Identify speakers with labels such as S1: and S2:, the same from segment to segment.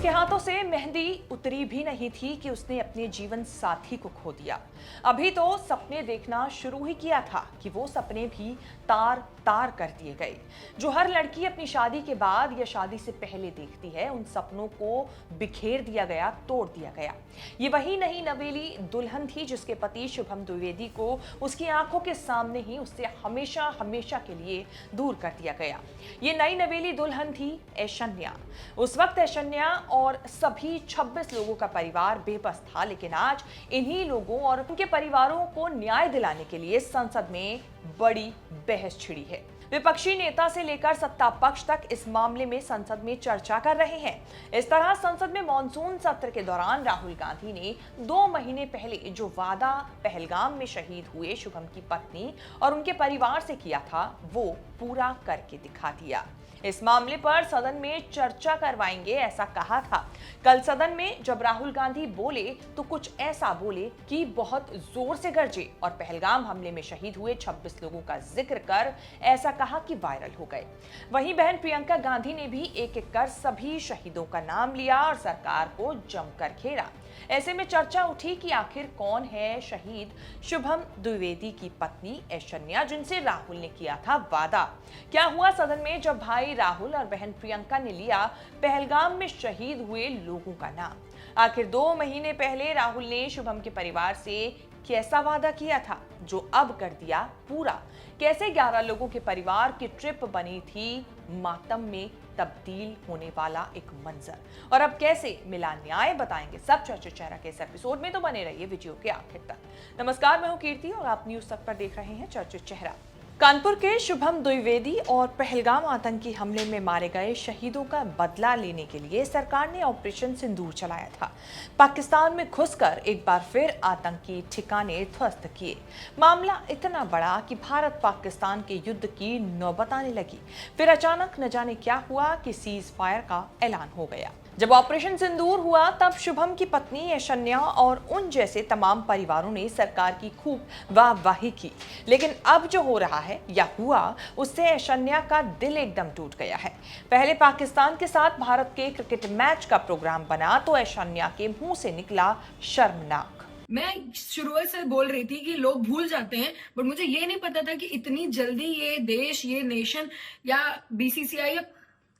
S1: उसके हाथों से मेहंदी उतरी भी नहीं थी कि उसने अपने जीवन साथी को खो दिया। अभी तो सपने देखना शुरू ही किया था कि वो सपने भी तार तार कर दिए गए। जो हर लड़की अपनी शादी के बाद या शादी से पहले देखती है, उन सपनों को बिखेर दिया गया, तोड़ दिया गया। ये वही नई नवेली दुल्हन थी जिसके पति शुभम द्विवेदी को उसकी आंखों के सामने ही उससे हमेशा हमेशा के लिए दूर कर दिया गया। ये नई नवेली दुल्हन थी ऐशन्या। उस वक्त ऐशन्या और सभी 26 लोगों का परिवार बेबस था, लेकिन आज इन्हीं लोगों और उनके परिवारों को न्याय दिलाने के लिए संसद में बड़ी बहस छिड़ी है। विपक्षी नेता से लेकर सत्ता पक्ष तक इस मामले में संसद में चर्चा कर रहे हैं। इस तरह संसद में मॉनसून सत्र के दौरान राहुल गांधी ने 2 महीने पहले जो वादा पहलगाम में शहीद हुए शुभम की पत्नी और उनके परिवार से किया था, वो पूरा करके दिखा दिया। इस मामले पर सदन में चर्चा करवाएंगे ऐसा कहा था। कल सदन में जब राहुल गांधी बोले तो कुछ ऐसा बोले कि बहुत जोर से गरजे और पहलगाम हमले में शहीद हुए 26 लोगों का जिक्र कर ऐसा कहा कि वायरल हो गए। वहीं बहन प्रियंका गांधी ने भी एक एक कर सभी शहीदों का नाम लिया और सरकार को जमकर घेरा। ऐसे में चर्चा उठी कि आखिर कौन है शहीद शुभम द्विवेदी की पत्नी ऐशन्या, जिनसे राहुल ने किया था वादा। क्या हुआ सदन में जब भाई राहुल और बहन प्रियंका ने लिया पहलगाम में शहीद हुए लोगों का नाम? आखिर 2 महीने पहले राहुल ने शुभम के परिवार से कैसा वादा किया था जो अब कर दिया पूरा? कैसे 11 लोगों के परिवार की ट्रिप बनी थी मातम में तब्दील होने वाला एक मंजर, और अब कैसे मिला न्याय? बताएंगे सब चर्चा चेहरा के इस एपिसोड में, तो बने रहिए वीडियो के आखिर तक। नमस्कार, मैं हूं कीर्ति और आप न्यूज तक पर देख रहे हैं चर्चा चेहरा। कानपुर के शुभम द्विवेदी और पहलगाम आतंकी हमले में मारे गए शहीदों का बदला लेने के लिए सरकार ने ऑपरेशन सिंदूर चलाया था। पाकिस्तान में घुसकर एक बार फिर आतंकी ठिकाने ध्वस्त किए। मामला इतना बड़ा कि भारत पाकिस्तान के युद्ध की नौबत आने लगी। फिर अचानक न जाने क्या हुआ कि सीज फायर का ऐलान हो गया। जब ऑपरेशन सिंदूर हुआ तब शुभम की पत्नी ऐशन्या और उन जैसे तमाम परिवारों ने सरकार की खूब वाहवाही की। लेकिन अब जो हो रहा है या हुआ, उससे ऐशन्या का दिल एकदम टूट गया है। पहले पाकिस्तान के साथ भारत के क्रिकेट मैच का प्रोग्राम बना तो ऐशन्या के मुंह से निकला शर्मनाक।
S2: मैं शुरुआत से बोल रही थी कि लोग भूल जाते हैं, बट मुझे ये नहीं पता था कि इतनी जल्दी ये देश, ये नेशन या बीसीसीआई या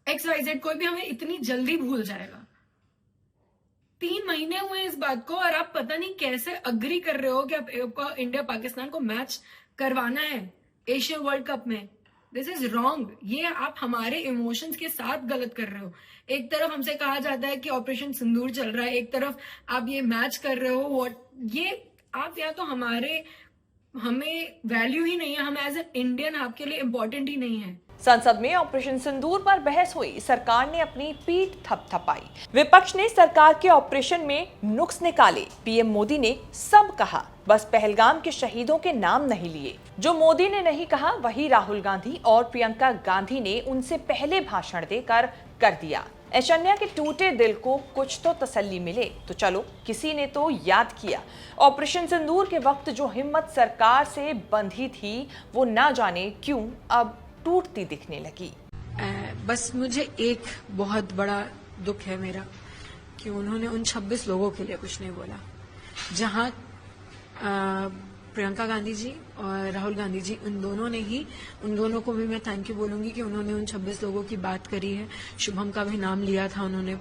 S2: XYZ कोई भी हमें इतनी जल्दी भूल जाएगा। 3 महीने हुए इस बात को और आप पता नहीं कैसे अग्री कर रहे हो कि आपको इंडिया पाकिस्तान को मैच करवाना है एशियन वर्ल्ड कप में। This is wrong. ये आप हमारे इमोशंस के साथ गलत कर रहे हो। एक तरफ हमसे कहा जाता है कि ऑपरेशन सिंदूर चल रहा है, एक तरफ आप ये मैच कर रहे हो। ये आप या तो हमें वैल्यू ही नहीं है, हम एज ए इंडियन आपके लिए इंपॉर्टेंट ही नहीं है।
S1: संसद में ऑपरेशन सिंदूर पर बहस हुई। सरकार ने अपनी पीठ थपथपाई। विपक्ष ने सरकार के ऑपरेशन में नुक्स निकाले। पीएम मोदी ने सब कहा, बस पहलगाम के शहीदों के नाम नहीं लिए। जो मोदी ने नहीं कहा वही राहुल गांधी और प्रियंका गांधी ने उनसे पहले भाषण देकर कर दिया। ऐशन्या के टूटे दिल को कुछ तो तसल्ली मिले तो चलो किसी ने तो याद किया। ऑपरेशन सिंदूर के वक्त जो हिम्मत सरकार से बंधी थी वो ना जाने क्यों अब टूटती दिखने लगी।
S2: बस मुझे एक बहुत बड़ा दुख है मेरा कि उन्होंने उन 26 लोगों के लिए कुछ नहीं बोला। जहां प्रियंका गांधी जी और राहुल गांधी जी, उन दोनों को भी मैं थैंक यू बोलूंगी कि उन्होंने उन 26 लोगों की बात करी है। शुभम का भी नाम लिया था उन्होंने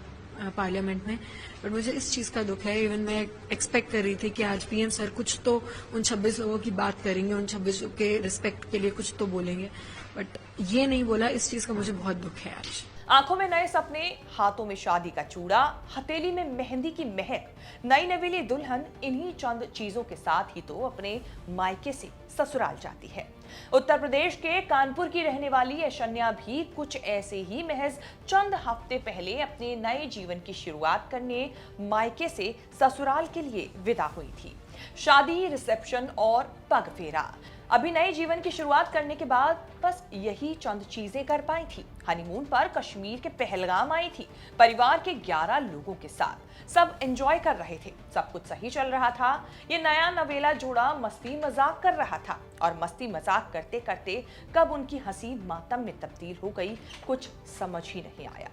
S2: पार्लियामेंट में, बट मुझे इस चीज का दुख है। इवन मैं एक्सपेक्ट कर रही थी कि आज पीएम सर कुछ तो उन 26 लोगों की बात करेंगे, उन 26 के रिस्पेक्ट के लिए कुछ तो बोलेंगे, बट ये नहीं बोला। इस चीज का मुझे बहुत दुख है आज।
S1: आंखों में नए सपने, हाथों में शादी का चूड़ा, हथेली में मेहंदी की महक। नई नवेली दुल्हन इन्हीं चंद चीजों के साथ ही तो अपने मायके से ससुराल जाती है। उत्तर प्रदेश के कानपुर की रहने वाली ऐशन्या भी कुछ ऐसे ही महज चंद हफ्ते पहले अपने नए जीवन की शुरुआत करने मायके से ससुराल के लिए विदा हुई थी। शादी, रिसेप्शन और पग फेरा। अभी नए जीवन की शुरुआत करने के बाद बस यही चंद चीजें कर पाई थी। हनीमून पर कश्मीर के पहलगाम आई थी परिवार के 11 लोगों के साथ। सब एंजॉय कर रहे थे, सब कुछ सही चल रहा था। ये नया नवेला जोड़ा मस्ती मजाक कर रहा था और मस्ती मजाक करते करते कब उनकी हंसी मातम में तब्दील हो गई कुछ समझ ही नहीं आया।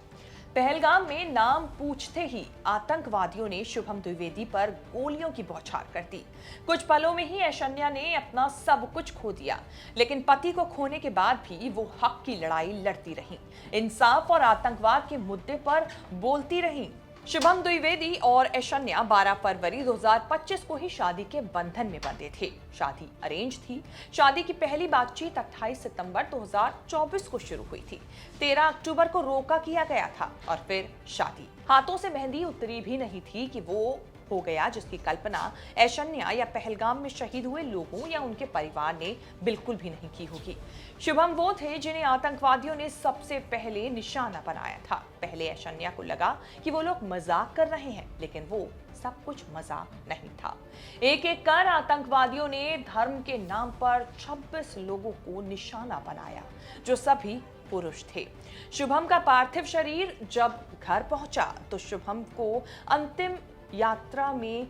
S1: पहलगाम में नाम पूछते ही आतंकवादियों ने शुभम द्विवेदी पर गोलियों की बौछार कर दी। कुछ पलों में ही ऐशन्या ने अपना सब कुछ खो दिया, लेकिन पति को खोने के बाद भी वो हक की लड़ाई लड़ती रहीं, इंसाफ और आतंकवाद के मुद्दे पर बोलती रहीं। शुभम द्विवेदी और ऐशन्या 12 फरवरी 2025 को ही शादी के बंधन में बंधे थे। शादी अरेंज थी। शादी की पहली बातचीत 28 सितंबर 2024 को शुरू हुई थी। 13 अक्टूबर को रोका किया गया था और फिर शादी। हाथों से मेहंदी उतरी भी नहीं थी कि वो हो गया जिसकी कल्पना ऐशन्या या पहलगाम में शहीद हुए लोगों या उनके परिवार ने बिल्कुल भी नहीं की होगी। शुभम वो थे जिन्हें आतंकवादियों ने सबसे पहले निशाना बनाया था। पहले ऐशन्या को लगा कि वो लोग मजाक कर रहे हैं, लेकिन वो सब कुछ मजाक नहीं था। एक एक कर आतंकवादियों ने धर्म के नाम पर 26 लोगों को निशाना बनाया, जो सभी पुरुष थे। शुभम का पार्थिव शरीर जब घर पहुंचा तो शुभम को अंतिम यात्रा में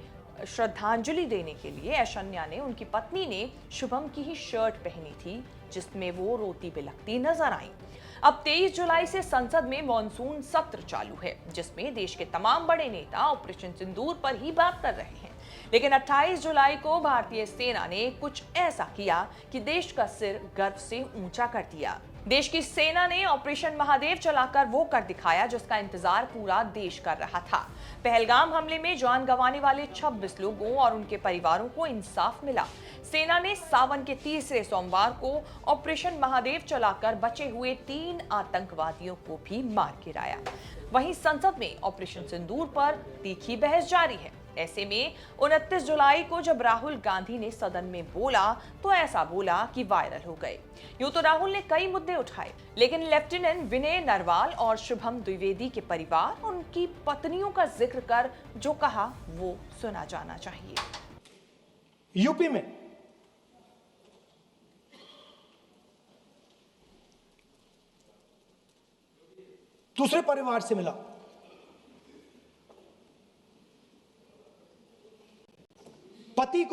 S1: श्रद्धांजलि देने के लिए ऐशन्या ने, उनकी पत्नी ने शुभम की ही शर्ट पहनी थी जिसमें वो रोती बिलखती नजर आई। अब 23 जुलाई से संसद में मॉनसून सत्र चालू है, जिसमें देश के तमाम बड़े नेता ऑपरेशन सिंदूर पर ही बात कर रहे हैं। लेकिन 28 जुलाई को भारतीय सेना ने कुछ ऐसा किया कि देश का सिर गर्व से ऊंचा कर दिया। देश की सेना ने ऑपरेशन महादेव चलाकर वो कर दिखाया जिसका इंतजार पूरा देश कर रहा था। पहलगाम हमले में जान गंवाने वाले 26 लोगों और उनके परिवारों को इंसाफ मिला। सेना ने सावन के तीसरे सोमवार को ऑपरेशन महादेव चलाकर बचे हुए 3 आतंकवादियों को भी मार गिराया। वहीं संसद में ऑपरेशन सिंदूर पर तीखी बहस जारी है। ऐसे में 29 जुलाई को जब राहुल गांधी ने सदन में बोला तो ऐसा बोला कि वायरल हो गए। यूं तो राहुल ने कई मुद्दे उठाए, लेकिन लेफ्टिनेंट विनय नरवाल और शुभम द्विवेदी के परिवार और उनकी पत्नियों का जिक्र कर जो कहा वो सुना जाना चाहिए।
S3: यूपी में दूसरे परिवार से मिला, पति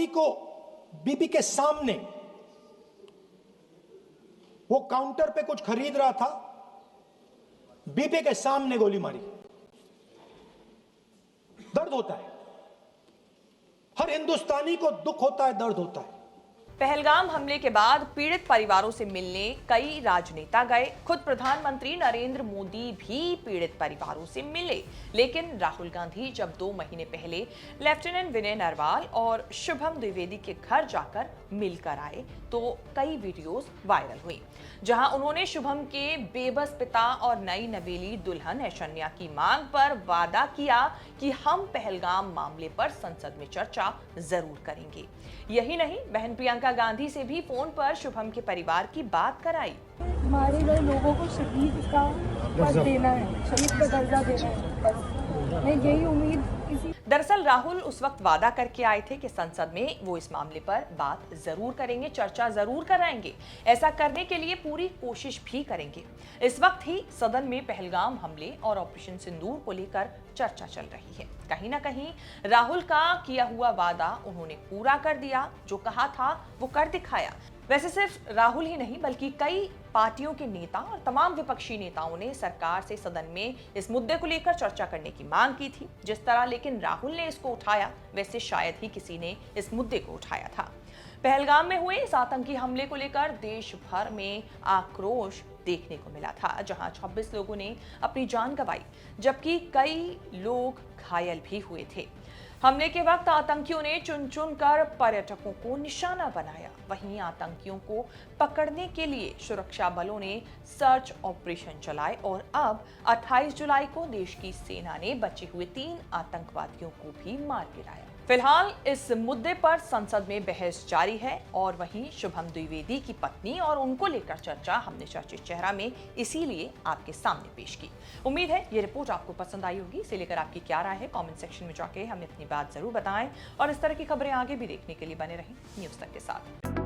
S3: को बीबी के सामने वो काउंटर पे कुछ खरीद रहा था, बीबी के सामने गोली मारी। दर्द होता है, हर हिंदुस्तानी को दुख होता है, दर्द होता है।
S1: पहलगाम हमले के बाद पीड़ित परिवारों से मिलने कई राजनेता गए। खुद प्रधानमंत्री नरेंद्र मोदी भी पीड़ित परिवारों से मिले, लेकिन राहुल गांधी जब 2 महीने पहले लेफ्टिनेंट विनय नरवाल और शुभम द्विवेदी के घर जाकर मिलकर आए तो कई वीडियोस वायरल हुई, जहां उन्होंने शुभम के बेबस पिता और नई नवेली दुल्हन ऐशन्या की मांग पर वादा किया कि हम पहलगाम मामले पर संसद में चर्चा जरूर करेंगे। यही नहीं, बहन प्रियंका गांधी से भी फोन पर शुभम के परिवार की बात कराई।
S4: मारे गए लोगों को शहीद का पद देना है, शहीद का दर्जा देना है, बस मैं यही उम्मीद किसी।
S1: दरअसल राहुल उस वक्त वादा करके आए थे कि संसद में वो इस मामले पर बात जरूर करेंगे, चर्चा जरूर कराएंगे। ऐसा करने के लिए पूरी कोशिश भी करेंगे। इस वक्त ही सदन में पहलगाम हमले और ऑपरेशन सिंदूर को लेकर चर्चा चल रही है। कहीं ना कहीं राहुल का किया हुआ वादा उन्होंने पूरा कर दिया, जो कहा था वो कर दिखाया। वैसे सिर्फ राहुल ही नहीं बल्कि कई पार्टियों के नेता और तमाम विपक्षी नेताओं ने सरकार से सदन में इस मुद्दे को लेकर चर्चा करने की मांग की थी। जिस तरह लेकिन राहुल ने इसको उठाया, वैसे शायद ही किसी ने इस मुद्दे को उठाया था। पहलगाम में हुए इस आतंकी हमले को लेकर देश भर में आक्रोश देखने को मिला था, जहां 26 लोगों ने अपनी जान गंवाई, जबकि कई लोग घायल भी हुए थे। हमले के वक्त आतंकियों ने चुन चुन कर पर्यटकों को निशाना बनाया। वहीं आतंकियों को पकड़ने के लिए सुरक्षा बलों ने सर्च ऑपरेशन चलाए और अब 28 जुलाई को देश की सेना ने बचे हुए 3 आतंकवादियों को भी मार गिराया। फिलहाल इस मुद्दे पर संसद में बहस जारी है और वहीं शुभम द्विवेदी की पत्नी और उनको लेकर चर्चा हमने चर्चित चेहरा में इसीलिए आपके सामने पेश की। उम्मीद है ये रिपोर्ट आपको पसंद आई होगी। इसे लेकर आपकी क्या राय है, कमेंट सेक्शन में जाके हमें अपनी बात जरूर बताएं और इस तरह की खबरें आगे भी देखने के लिए बने रहें न्यूज़ तक के साथ।